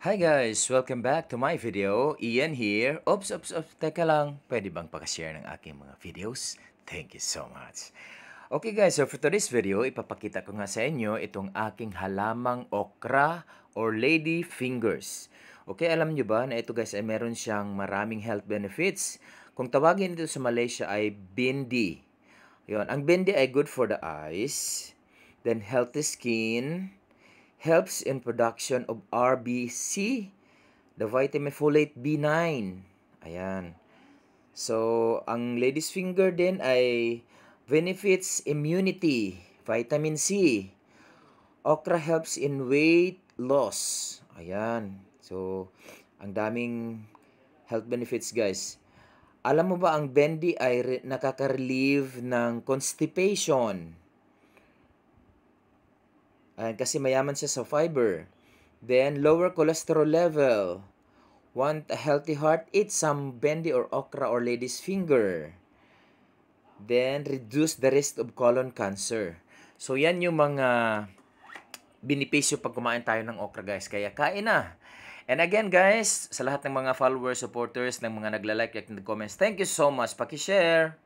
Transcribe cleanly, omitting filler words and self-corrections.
Hi guys! Welcome back to my video. Ian here. Oops. Teka lang. Pwede bang pakashare ng aking mga videos? Thank you so much. Okay guys, so for today's video, ipapakita ko nga sa inyo itong aking halamang okra or lady fingers. Okay, alam nyo ba na ito guys ay meron siyang maraming health benefits. Kung tawagin ito sa Malaysia ay bindi. Yun. Ang bindi ay good for the eyes, then healthy skin, helps in production of RBC, the vitamin folate B9. Ayan. So, ang lady's finger din ay benefits immunity, vitamin C. Okra helps in weight loss. Ayan. So, ang daming health benefits guys. Alam mo ba ang bendy ay nakaka-relieve ng constipation? Ayan, kasi mayaman siya sa fiber. Then, lower cholesterol level. Want a healthy heart? Eat some bendy or okra or lady's finger. Then, reduce the risk of colon cancer. So, yan yung mga benepisyo pag kumain tayo ng okra, guys. Kaya, kain na. And again, guys, sa lahat ng mga followers, supporters, ng mga nagla-like at nag-comments, thank you so much. Paki-share.